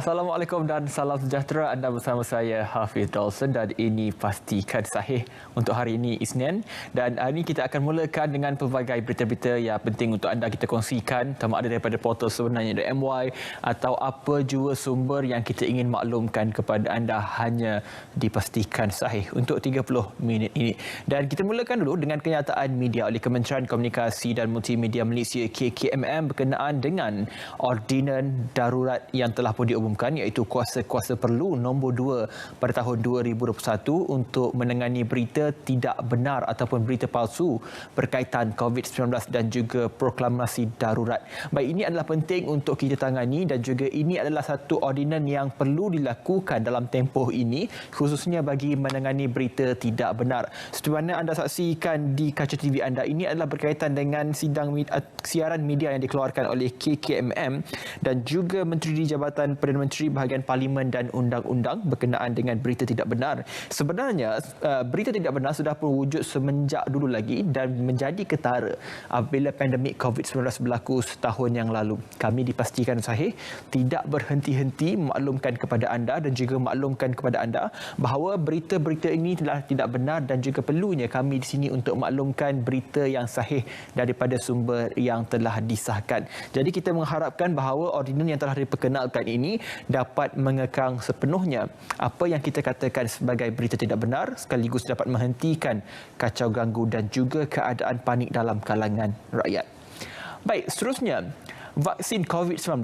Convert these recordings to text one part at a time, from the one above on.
Assalamualaikum dan salam sejahtera. Anda bersama saya Hafiz Dawson dan ini Pastikan Sahih untuk hari ini Isnin. Dan hari ini kita akan mulakan dengan pelbagai berita-berita yang penting untuk anda kita kongsikan, sama ada daripada portal sebenarnya.my atau apa jua sumber yang kita ingin maklumkan kepada anda hanya dipastikan sahih untuk 30 minit ini. Dan kita mulakan dulu dengan kenyataan media oleh Kementerian Komunikasi dan Multimedia Malaysia KKMM berkenaan dengan ordinan darurat yang telah pun diumumkan, iaitu kuasa-kuasa perlu nombor 2 pada tahun 2021 untuk menangani berita tidak benar ataupun berita palsu berkaitan COVID-19 dan juga proklamasi darurat. Baik, ini adalah penting untuk kita tangani dan juga ini adalah satu ordinan yang perlu dilakukan dalam tempoh ini, khususnya bagi menangani berita tidak benar. Seperti mana anda saksikan di kaca TV anda, ini adalah berkaitan dengan sidang siaran media yang dikeluarkan oleh KKMM dan juga Menteri di Jabatan Perdana Menteri bahagian Parlimen dan Undang-Undang berkenaan dengan berita tidak benar. Sebenarnya berita tidak benar sudah pun wujud semenjak dulu lagi dan menjadi ketara apabila pandemik COVID-19 berlaku setahun yang lalu. Kami dipastikan sahih tidak berhenti-henti maklumkan kepada anda dan juga maklumkan kepada anda bahawa berita-berita ini telah tidak benar dan juga perlunya kami di sini untuk maklumkan berita yang sahih daripada sumber yang telah disahkan. Jadi kita mengharapkan bahawa ordinan yang telah diperkenalkan ini dapat mengekang sepenuhnya apa yang kita katakan sebagai berita tidak benar, sekaligus dapat menghentikan kacau ganggu dan juga keadaan panik dalam kalangan rakyat. Baik, seterusnya, vaksin COVID-19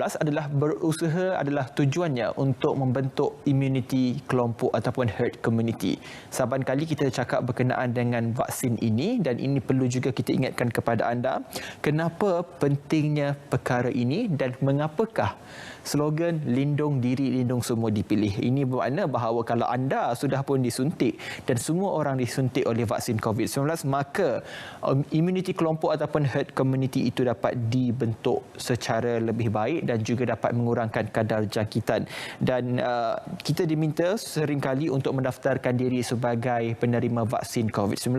adalah tujuannya untuk membentuk immunity kelompok ataupun herd community. Saban kali kita cakap berkenaan dengan vaksin ini dan ini perlu juga kita ingatkan kepada anda kenapa pentingnya perkara ini dan mengapakah slogan lindung diri, lindung semua dipilih. Ini bermakna bahawa kalau anda sudah pun disuntik dan semua orang disuntik oleh vaksin COVID-19, maka immunity kelompok ataupun herd community itu dapat dibentuk secara lebih baik dan juga dapat mengurangkan kadar jangkitan. Dan kita diminta seringkali untuk mendaftarkan diri sebagai penerima vaksin COVID-19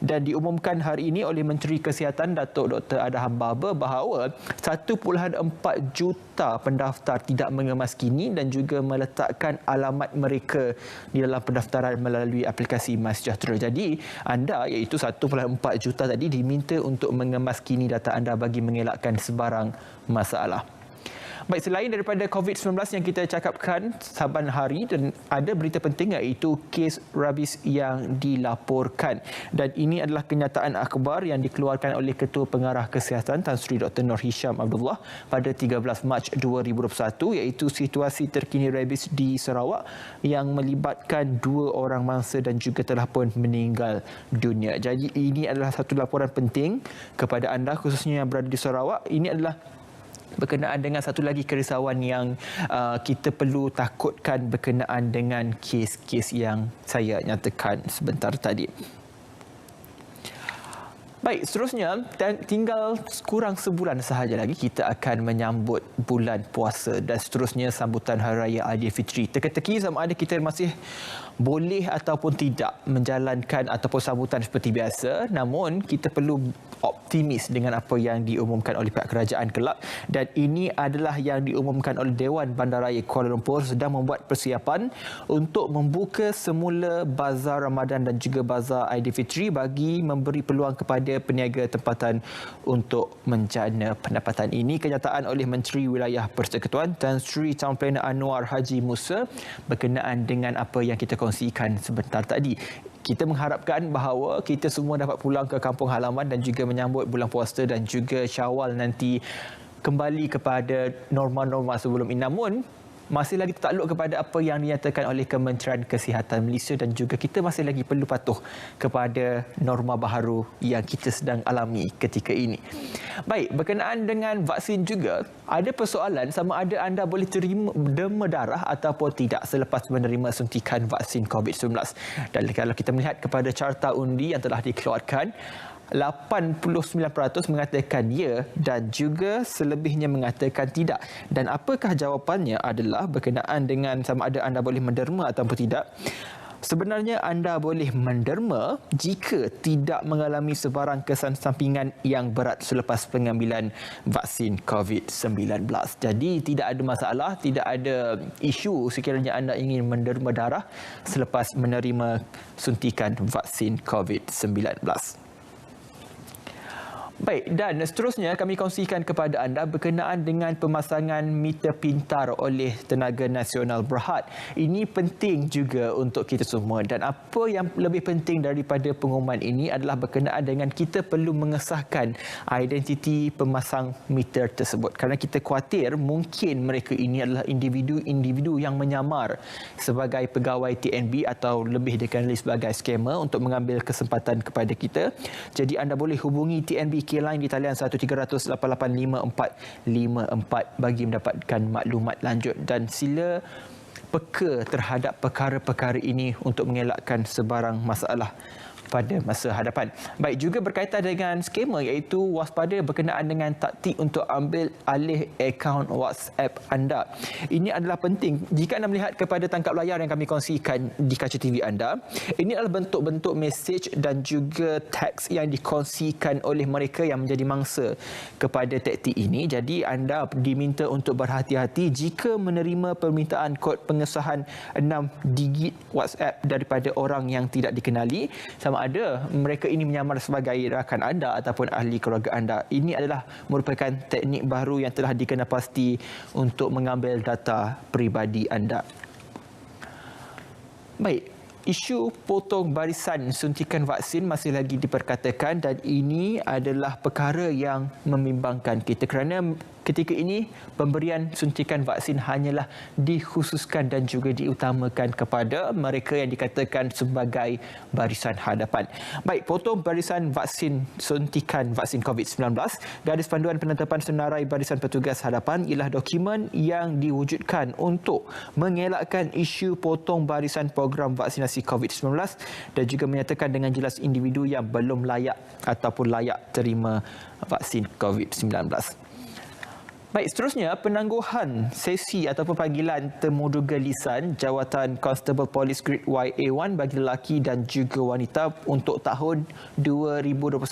dan diumumkan hari ini oleh Menteri Kesihatan Datuk Dr. Adham Baba bahawa 1.4 juta pendaftar tidak mengemaskini dan juga meletakkan alamat mereka di dalam pendaftaran melalui aplikasi MySejahtera. Jadi anda, iaitu 1.4 juta tadi, diminta untuk mengemaskini data anda bagi mengelakkan sebarang masalah. Baik, selain daripada COVID-19 yang kita cakapkan saban hari, dan ada berita penting iaitu kes rabies yang dilaporkan. Dan ini adalah kenyataan akhbar yang dikeluarkan oleh Ketua Pengarah Kesihatan Tan Sri Dr. Nur Hisham Abdullah pada 13 Mac 2021, iaitu situasi terkini rabies di Sarawak yang melibatkan 2 orang mangsa dan juga telah pun meninggal dunia. Jadi ini adalah satu laporan penting kepada anda khususnya yang berada di Sarawak. Ini adalah berkenaan dengan satu lagi kerisauan yang kita perlu takutkan berkenaan dengan kes-kes yang saya nyatakan sebentar tadi. Baik, seterusnya, tinggal kurang sebulan sahaja lagi kita akan menyambut bulan puasa dan seterusnya sambutan Hari Raya Aidilfitri. Teka-teki sama ada kita masih boleh ataupun tidak menjalankan ataupun sambutan seperti biasa, namun kita perlu optimis dengan apa yang diumumkan oleh pihak kerajaan kelak, dan ini adalah yang diumumkan oleh Dewan Bandaraya Kuala Lumpur sedang membuat persiapan untuk membuka semula bazar Ramadan dan juga bazar Aidilfitri bagi memberi peluang kepada peniaga tempatan untuk menjana pendapatan. Ini kenyataan oleh Menteri Wilayah Persekutuan Tan Sri Town Planner Anwar Haji Musa berkenaan dengan apa yang kita kongsikan sebentar tadi. Kita mengharapkan bahawa kita semua dapat pulang ke kampung halaman dan juga menyambut bulan puasa dan juga Syawal nanti kembali kepada norma-norma sebelum ini. Namun masih lagi tertakluk kepada apa yang dinyatakan oleh Kementerian Kesihatan Malaysia dan juga kita masih lagi perlu patuh kepada norma baharu yang kita sedang alami ketika ini. Baik, berkenaan dengan vaksin juga, ada persoalan sama ada anda boleh terima demam darah ataupun tidak selepas menerima suntikan vaksin COVID-19. Dan kalau kita melihat kepada carta undi yang telah dikeluarkan, 89% mengatakan ya dan juga selebihnya mengatakan tidak. Dan apakah jawapannya adalah berkenaan dengan sama ada anda boleh menderma ataupun tidak. Sebenarnya anda boleh menderma jika tidak mengalami sebarang kesan sampingan yang berat selepas pengambilan vaksin COVID-19. Jadi tidak ada masalah, tidak ada isu sekiranya anda ingin menderma darah selepas menerima suntikan vaksin COVID-19. Baik, dan seterusnya kami kongsikan kepada anda berkenaan dengan pemasangan meter pintar oleh Tenaga Nasional Berhad. Ini penting juga untuk kita semua, dan apa yang lebih penting daripada pengumuman ini adalah berkenaan dengan kita perlu mengesahkan identiti pemasang meter tersebut, kerana kita khawatir mungkin mereka ini adalah individu-individu yang menyamar sebagai pegawai TNB atau lebih dikenali sebagai skamer untuk mengambil kesempatan kepada kita. Jadi anda boleh hubungi TNB Line di talian 1300885454 bagi mendapatkan maklumat lanjut, dan sila peka terhadap perkara-perkara ini untuk mengelakkan sebarang masalah pada masa hadapan. Baik, juga berkaitan dengan skema, iaitu waspada berkenaan dengan taktik untuk ambil alih akaun WhatsApp anda. Ini adalah penting. Jika anda melihat kepada tangkap layar yang kami kongsikan di kaca TV anda, ini adalah bentuk-bentuk mesej dan juga teks yang dikongsikan oleh mereka yang menjadi mangsa kepada taktik ini. Jadi anda diminta untuk berhati-hati jika menerima permintaan kod pengesahan 6 digit WhatsApp daripada orang yang tidak dikenali, sama ada mereka ini menyamar sebagai rakan anda ataupun ahli keluarga anda. Ini adalah merupakan teknik baru yang telah dikenal pasti untuk mengambil data peribadi anda. Baik, isu potong barisan suntikan vaksin masih lagi diperkatakan, dan ini adalah perkara yang membimbangkan kita kerana ketika ini pemberian suntikan vaksin hanyalah dikhususkan dan juga diutamakan kepada mereka yang dikatakan sebagai barisan hadapan. Baik, potong barisan vaksin suntikan vaksin COVID-19, garis panduan penetapan senarai barisan petugas hadapan ialah dokumen yang diwujudkan untuk mengelakkan isu potong barisan program vaksinasi COVID-19 dan juga menyatakan dengan jelas individu yang belum layak ataupun layak terima vaksin COVID-19. Baik, seterusnya penangguhan sesi ataupun panggilan temuduga lisan jawatan Constable Polis Grade YA1 bagi lelaki dan juga wanita untuk tahun 2021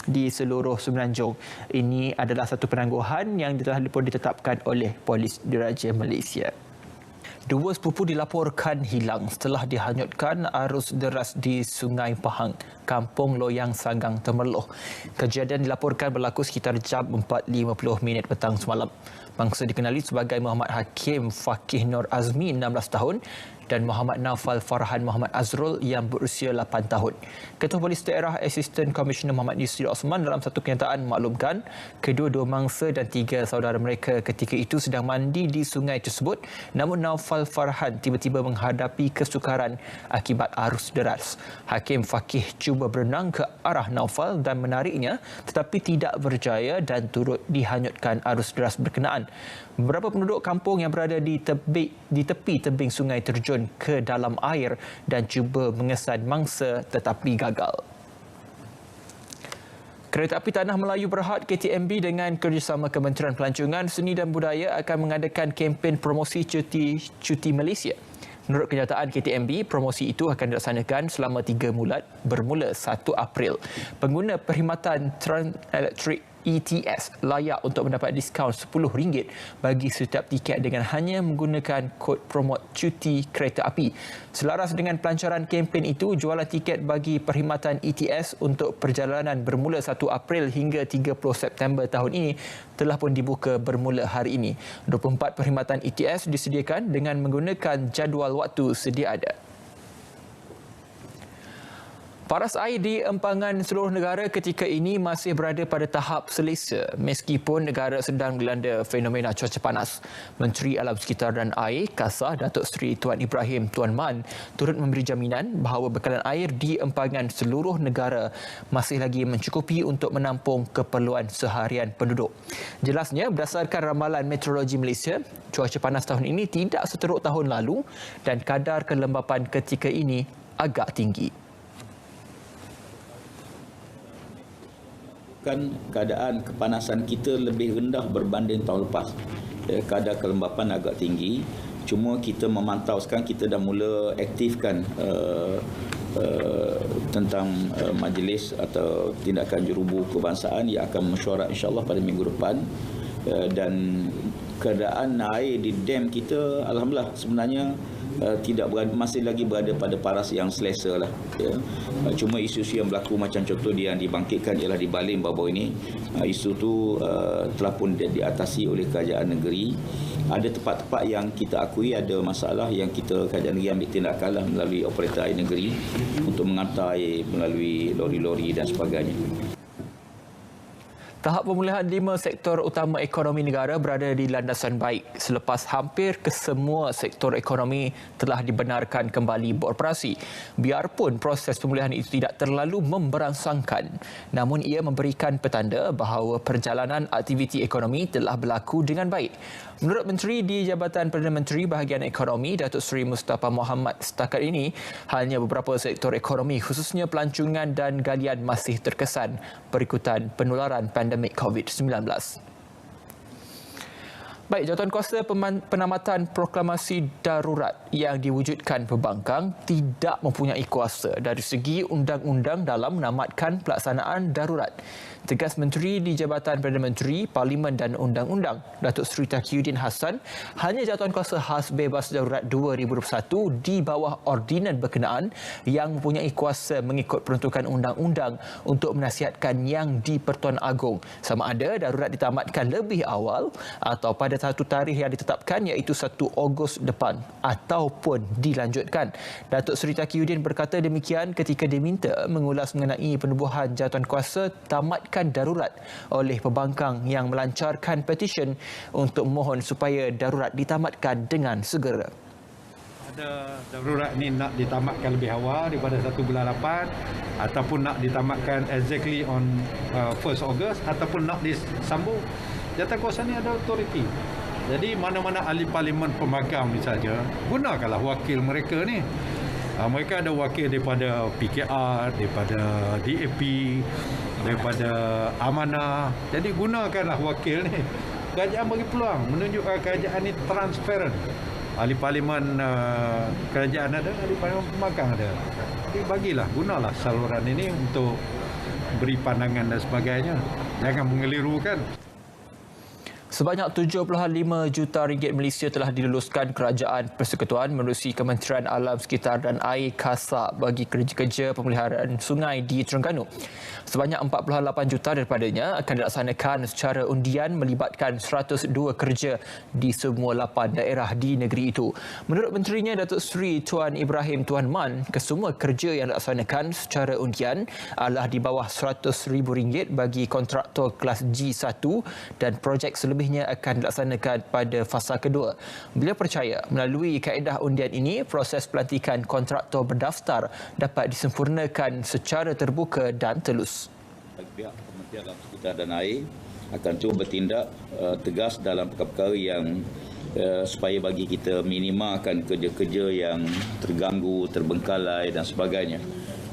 di seluruh Semenanjung. Ini adalah satu penangguhan yang telah ditetapkan oleh Polis Diraja Malaysia. Dua sepupu dilaporkan hilang setelah dihanyutkan arus deras di Sungai Pahang, Kampung Loyang Sanggang, Temerloh. Kejadian dilaporkan berlaku sekitar jam 4.50 petang semalam. Mangsa dikenali sebagai Muhammad Hakim Fakih Nur Azmi, 16 tahun, dan Muhammad Naufal Farhan Muhammad Azrul yang berusia 8 tahun. Ketua Polis Daerah Assistant Commissioner Muhammad Yusri Osman dalam satu kenyataan maklumkan kedua-dua mangsa dan 3 saudara mereka ketika itu sedang mandi di sungai tersebut, namun Naufal Farhan tiba-tiba menghadapi kesukaran akibat arus deras. Hakim Fakih cuba berenang ke arah Naufal dan menariknya, tetapi tidak berjaya dan turut dihanyutkan arus deras berkenaan. Beberapa penduduk kampung yang berada di tepi tebing sungai terjun ke dalam air dan cuba mengesan mangsa tetapi gagal. Kereta Api Tanah Melayu Berhad KTMB dengan kerjasama Kementerian Pelancongan, Seni dan Budaya akan mengadakan kempen promosi cuti Malaysia. Menurut kenyataan KTMB, promosi itu akan dilaksanakan selama 3 bulan bermula 1 April. Pengguna perkhidmatan Trans-Elektrik ETS layak untuk mendapat diskaun RM10 bagi setiap tiket dengan hanya menggunakan kod promote cuti kereta api. Selaras dengan pelancaran kempen itu, jualan tiket bagi perkhidmatan ETS untuk perjalanan bermula 1 April hingga 30 September tahun ini telah pun dibuka bermula hari ini. 24 perkhidmatan ETS disediakan dengan menggunakan jadual waktu sedia ada. Paras air di empangan seluruh negara ketika ini masih berada pada tahap selesa meskipun negara sedang dilanda fenomena cuaca panas. Menteri Alam Sekitar dan Air KASA Datuk Seri Tuan Ibrahim Tuan Man turut memberi jaminan bahawa bekalan air di empangan seluruh negara masih lagi mencukupi untuk menampung keperluan seharian penduduk. Jelasnya, berdasarkan ramalan Meteorologi Malaysia, cuaca panas tahun ini tidak seteruk tahun lalu dan kadar kelembapan ketika ini agak tinggi. Kan keadaan kepanasan kita lebih rendah berbanding tahun lepas. Kadar kelembapan agak tinggi. Cuma kita memantau sekarang, kita dah mula aktifkan tentang majlis atau tindakan jurubu kebangsaan yang akan mesyuarat insya-Allah pada minggu depan. Dan keadaan air di dam kita alhamdulillah sebenarnya masih lagi berada pada paras yang selesa lah, ya. Cuma isu-isu yang berlaku macam contoh dia yang dibangkitkan ialah di Balim baru ini, isu tu telah pun diatasi oleh kerajaan negeri. Ada tempat-tempat yang kita akui ada masalah yang kerajaan negeri ambil tindakan lah melalui operator air negeri untuk menghantar air melalui lori-lori dan sebagainya. Tahap pemulihan 5 sektor utama ekonomi negara berada di landasan baik selepas hampir kesemua sektor ekonomi telah dibenarkan kembali beroperasi. Biarpun proses pemulihan itu tidak terlalu memberangsangkan, namun ia memberikan petanda bahawa perjalanan aktiviti ekonomi telah berlaku dengan baik. Menurut Menteri di Jabatan Perdana Menteri Bahagian Ekonomi, Datuk Seri Mustafa Mohamed, setakat ini hanya beberapa sektor ekonomi khususnya pelancongan dan galian masih terkesan berikutan penularan pandemik COVID-19. Baik, Jawatankuasa Penamatan Proklamasi Darurat yang diwujudkan pembangkang tidak mempunyai kuasa dari segi undang-undang dalam menamatkan pelaksanaan darurat. Tegas Menteri di Jabatan Perdana Menteri, Parlimen dan Undang-Undang, Datuk Seri Taqiyuddin Hassan, hanya jawatankuasa khas bebas darurat 2021 di bawah ordinan berkenaan yang mempunyai kuasa mengikut peruntukan undang-undang untuk menasihatkan yang di-Pertuan Agong sama ada darurat ditamatkan lebih awal atau pada satu tarikh yang ditetapkan iaitu 1 Ogos depan ataupun dilanjutkan. Datuk Seri Taqiyuddin berkata demikian ketika diminta mengulas mengenai penubuhan jawatankuasa tamatkan darurat oleh pembangkang yang melancarkan petisyen untuk mohon supaya darurat ditamatkan dengan segera. Ada darurat ni nak ditamatkan lebih awal daripada 1 bulan 8 ataupun nak ditamatkan exactly on 1 Ogos ataupun nak disambung. Jawatankuasa ni ada autoriti. Jadi mana-mana ahli parlimen pembangkang ni saja, gunakanlah wakil mereka ni. Mereka ada wakil daripada PKR, daripada DAP, daripada Amanah. Jadi gunakanlah wakil ni. Kerajaan bagi peluang menunjukkan kerajaan ni transparent. Ahli parlimen kerajaan ada, ahli parlimen pembangkang ada. Jadi bagilah, gunalah saluran ini untuk beri pandangan dan sebagainya. Jangan mengelirukan. Sebanyak 7.5 juta ringgit Malaysia telah diluluskan Kerajaan Persekutuan menerusi Kementerian Alam Sekitar dan Air KASAP bagi kerja-kerja pemeliharaan sungai di Terengganu. Sebanyak 48 juta daripadanya akan dilaksanakan secara undian melibatkan 102 kerja di semua 8 daerah di negeri itu. Menurut Menterinya Datuk Seri Tuan Ibrahim Tuan Man, kesemua kerja yang dilaksanakan secara undian adalah di bawah RM100,000 bagi kontraktor kelas G1 dan projek selebihnya akan dilaksanakan pada fasa kedua. Beliau percaya melalui kaedah undian ini, proses pelantikan kontraktor berdaftar dapat disempurnakan secara terbuka dan telus. Pihak Kementerian Alam Sekitar dan Air akan cuba bertindak tegas dalam perkara-perkara yang supaya bagi kita minimalkan kerja-kerja yang terganggu, terbengkalai dan sebagainya.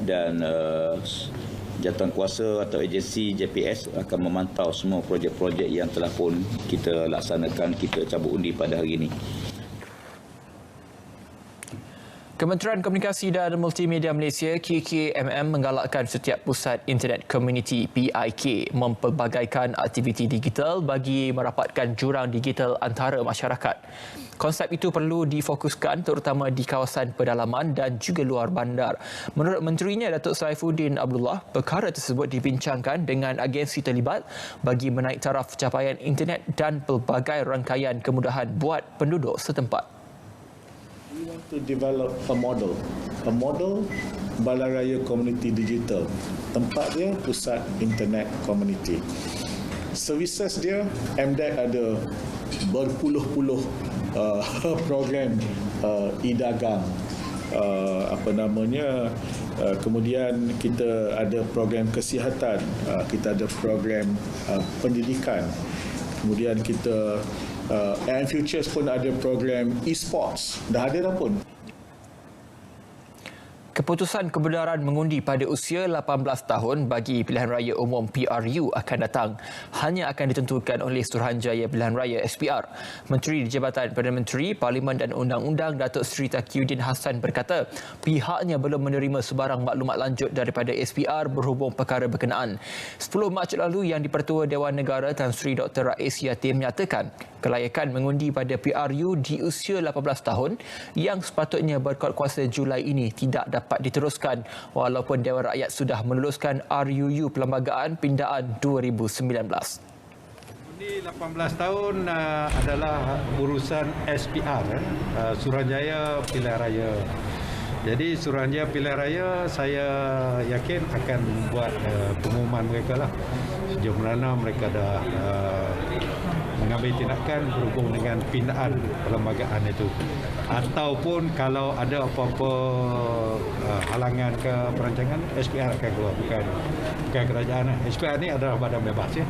Dan jawatankuasa atau agensi JPS akan memantau semua projek-projek yang telah pun kita laksanakan, kita cabut undi pada hari ini. Kementerian Komunikasi dan Multimedia Malaysia KKMM menggalakkan setiap pusat internet komuniti PIK mempelbagaikan aktiviti digital bagi merapatkan jurang digital antara masyarakat. Konsep itu perlu difokuskan terutama di kawasan pedalaman dan juga luar bandar. Menurut Menterinya Datuk Saifuddin Abdullah, perkara tersebut dibincangkan dengan agensi terlibat bagi menaik taraf capaian internet dan pelbagai rangkaian kemudahan buat penduduk setempat. We want to develop a model Balaraya Komuniti Digital. Tempat dia pusat internet komuniti. Services dia, MDEC ada berpuluh-puluh program e-dagang, kemudian kita ada program kesihatan, kita ada program pendidikan, kemudian kita and Futures pun ada program e-sports. Dah ada dah pun. Keputusan kebenaran mengundi pada usia 18 tahun bagi pilihan raya umum PRU akan datang hanya akan ditentukan oleh Suruhanjaya Pilihan Raya SPR. Menteri di Jabatan Perdana Menteri, Parlimen dan Undang-Undang Datuk Seri Taqiyuddin Hassan berkata pihaknya belum menerima sebarang maklumat lanjut daripada SPR berhubung perkara berkenaan. 10 Mac lalu Yang di-Pertua Dewan Negara Tan Sri Dr. Rais Yatim menyatakan kelayakan mengundi pada PRU di usia 18 tahun yang sepatutnya berkuat kuasa Julai ini tidak dapat diteruskan walaupun Dewan Rakyat sudah meluluskan RUU Perlembagaan Pindaan 2019. Undi 18 tahun adalah urusan SPR, Suruhanjaya Pilihan Raya. Jadi Suruhanjaya Pilihan Raya saya yakin akan buat pengumuman mereka lah sejauh mana mereka dah mengambil tindakan berhubung dengan pindaan perlembagaan itu, ataupun kalau ada apa-apa halangan ke perancangan, SPR akan keluar, bukan kerajaan. SPR ni adalah badan bebas ya.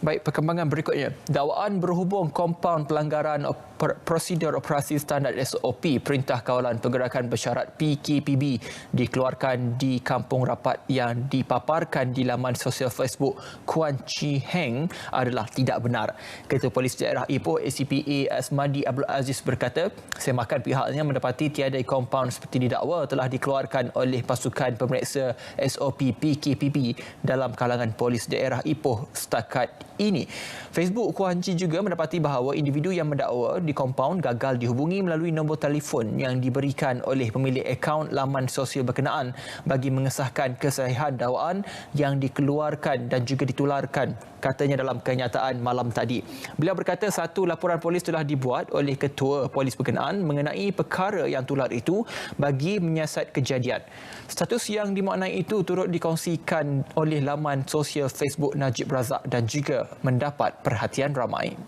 Baik, perkembangan berikutnya. Dakwaan berhubung kompaun pelanggaran prosedur operasi standard SOP Perintah Kawalan Pergerakan Bersyarat PKPB dikeluarkan di kampung rapat yang dipaparkan di laman sosial Facebook Kuan Chi Heng adalah tidak benar. Ketua Polis Daerah Ipoh ACPA Asmadi Abdul Aziz berkata, semakan pihaknya mendapati tiada kompaun seperti didakwa telah dikeluarkan oleh pasukan pemeriksa SOP PKPB dalam kalangan Polis Daerah Ipoh setakat ini. Facebook Kuan Chi juga mendapati bahawa individu yang mendakwa di kompaun gagal dihubungi melalui nombor telefon yang diberikan oleh pemilik akaun laman sosial berkenaan bagi mengesahkan kesahihan dakwaan yang dikeluarkan dan juga ditularkan, katanya dalam kenyataan malam tadi. Beliau berkata satu laporan polis telah dibuat oleh ketua polis berkenaan mengenai perkara yang tular itu bagi menyiasat kejadian. Status yang dimaknai itu turut dikongsikan oleh laman sosial Facebook Najib Razak dan juga mendapat perhatian ramai.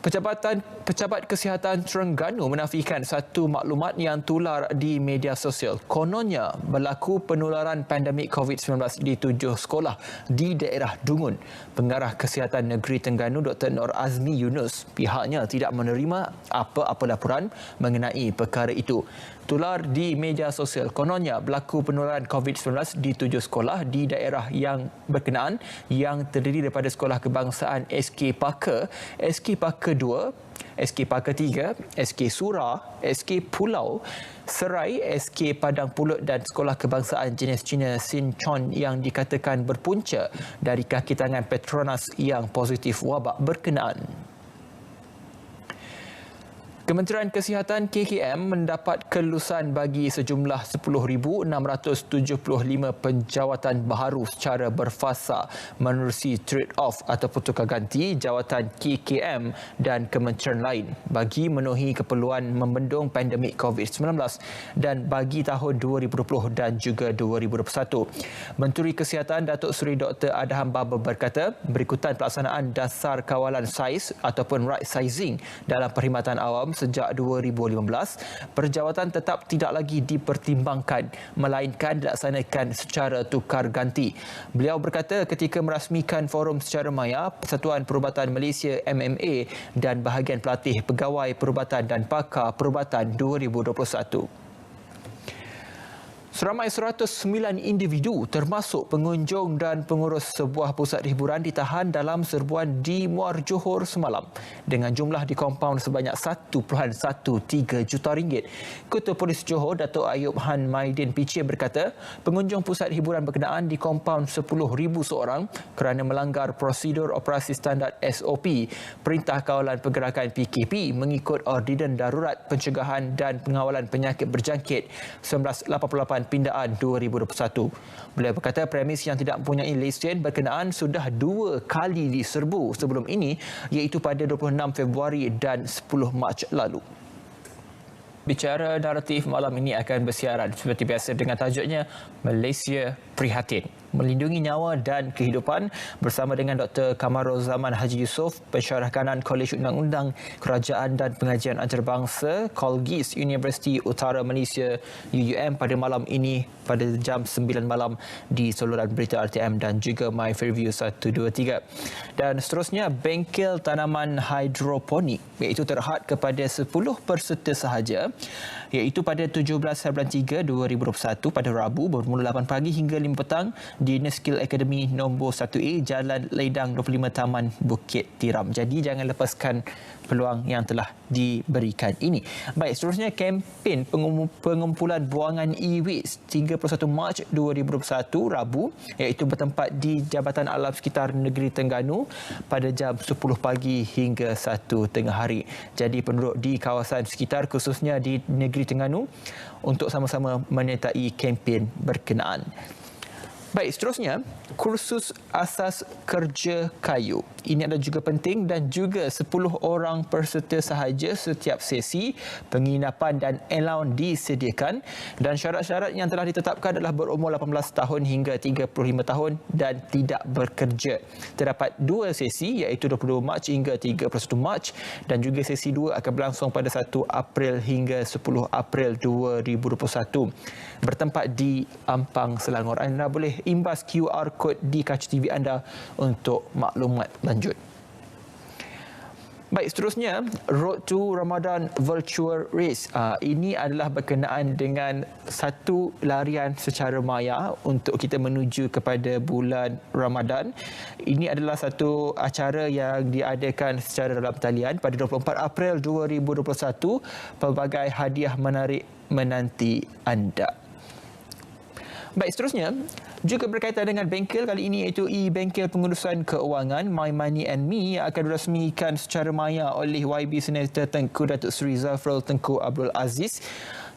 Pejabat Kesihatan Terengganu menafikan satu maklumat yang tular di media sosial. Kononnya berlaku penularan pandemik COVID-19 di 7 sekolah di daerah Dungun. Pengarah Kesihatan Negeri Terengganu Dr. Nur Azmi Yunus pihaknya tidak menerima apa-apa laporan mengenai perkara itu. Tular di media sosial, kononnya berlaku penularan COVID-19 di 7 sekolah di daerah yang berkenaan yang terdiri daripada Sekolah Kebangsaan SK Parker, SK Parker 2, SK Parker 3, SK Surah, SK Pulau Serai, SK Padang Pulut dan Sekolah Kebangsaan jenis Cina Sinchon yang dikatakan berpunca dari kaki tangan Petronas yang positif wabak berkenaan. Kementerian Kesihatan KKM mendapat kelulusan bagi sejumlah 10,675 penjawatan baharu secara berfasa menerusi trade-off ataupun tukar ganti jawatan KKM dan kementerian lain bagi memenuhi keperluan membendung pandemik COVID-19 dan bagi tahun 2020 dan juga 2021. Menteri Kesihatan Datuk Seri Dr. Adham Baba berkata berikutan pelaksanaan dasar kawalan saiz ataupun right sizing dalam perkhidmatan awam sejak 2015, perjawatan tetap tidak lagi dipertimbangkan melainkan dilaksanakan secara tukar ganti. Beliau berkata ketika merasmikan forum secara maya Persatuan Perubatan Malaysia MMA dan bahagian pelatih pegawai perubatan dan pakar perubatan 2021. Seramai 109 individu termasuk pengunjung dan pengurus sebuah pusat hiburan ditahan dalam serbuan di Muar Johor semalam dengan jumlah di kompaun sebanyak 1.13 juta ringgit. Ketua Polis Johor Datuk Ayub Han Maidin Pichir berkata pengunjung pusat hiburan berkenaan di kompaun 10,000 seorang kerana melanggar prosedur operasi standard SOP Perintah Kawalan Pergerakan PKP mengikut Ordinans Darurat Pencegahan dan Pengawalan Penyakit Berjangkit 1988 Pindaan 2021. Beliau berkata premis yang tidak mempunyai lesen berkenaan sudah 2 kali diserbu sebelum ini iaitu pada 26 Februari dan 10 Mac lalu. Bicara naratif malam ini akan bersiaran seperti biasa dengan tajuknya Malaysia Prihatin. melindungi nyawa dan kehidupan bersama dengan Dr. Kamarul Zaman Haji Yusof, Pensyarah Kanan Kolej Undang-Undang Kerajaan dan Pengajian Antarabangsa Colgis Universiti Utara Malaysia UUM pada malam ini pada jam 9 malam di saluran berita RTM dan juga My Fairview 123. Dan seterusnya, bengkel tanaman hidroponik iaitu terhad kepada 10 peserta sahaja iaitu pada 17 bulan 3 2021 pada Rabu bermula 8 pagi hingga 5 petang di Neskill Academy nombor 1A Jalan Ledang 25 Taman Bukit Tiram. Jadi jangan lepaskan peluang yang telah diberikan ini. Baik, seterusnya kempen pengumpulan buangan e-waste 31 Mac 2021 Rabu iaitu bertempat di Jabatan Alam Sekitar Negeri Terengganu pada jam 10 pagi hingga 1 tengah hari. Jadi penduduk di kawasan sekitar khususnya di Negeri Terengganu untuk sama-sama menyertai kempen berkenaan. Baik, seterusnya, kursus asas kerja kayu. Ini adalah juga penting dan juga 10 orang peserta sahaja setiap sesi, penginapan dan allowance disediakan dan syarat-syarat yang telah ditetapkan adalah berumur 18 tahun hingga 35 tahun dan tidak bekerja. Terdapat 2 sesi iaitu 22 Mac hingga 31 Mac dan juga sesi 2 akan berlangsung pada 1 April hingga 10 April 2021. Bertempat di Ampang, Selangor. Anda boleh imbas QR code di kaca TV anda untuk maklumat lanjut. Baik, seterusnya, Road to Ramadan Virtual Race. Ini adalah berkenaan dengan satu larian secara maya untuk kita menuju kepada bulan Ramadan. Ini adalah satu acara yang diadakan secara dalam talian pada 24 April 2021. Pelbagai hadiah menarik menanti anda. Baik, seterusnya juga berkaitan dengan bengkel kali ini iaitu e-bengkel pengurusan keuangan My Money and Me yang akan dirasmikan secara maya oleh YB Senator Tengku Datuk Seri Zafrul Tengku Abdul Aziz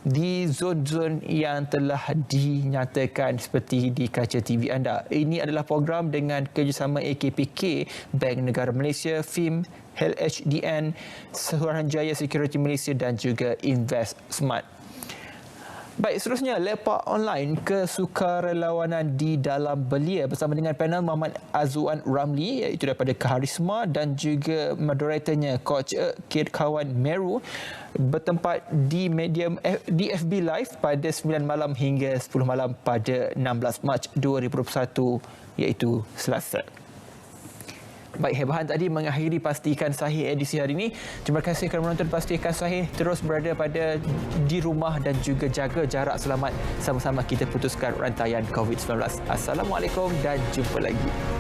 di zon-zon yang telah dinyatakan seperti di kaca TV anda. Ini adalah program dengan kerjasama AKPK, Bank Negara Malaysia, FIM, HDN, Suruhanjaya Security Malaysia dan juga Invest Smart. Baik, seterusnya, lepak online kesukarelawanan di dalam belia bersama dengan panel Muhammad Azwan Ramli iaitu daripada Karisma dan juga moderatornya Coach Kid Kawan Meru bertempat di medium di FB Live pada 9 malam hingga 10 malam pada 16 Mac 2021 iaitu Selasa. Baik, Hebahan tadi mengakhiri Pastikan Sahih edisi hari ini. Terima kasih kerana menonton Pastikan Sahih. Terus berada di rumah dan juga jaga jarak selamat. Sama-sama kita putuskan rantaian COVID-19. Assalamualaikum dan jumpa lagi.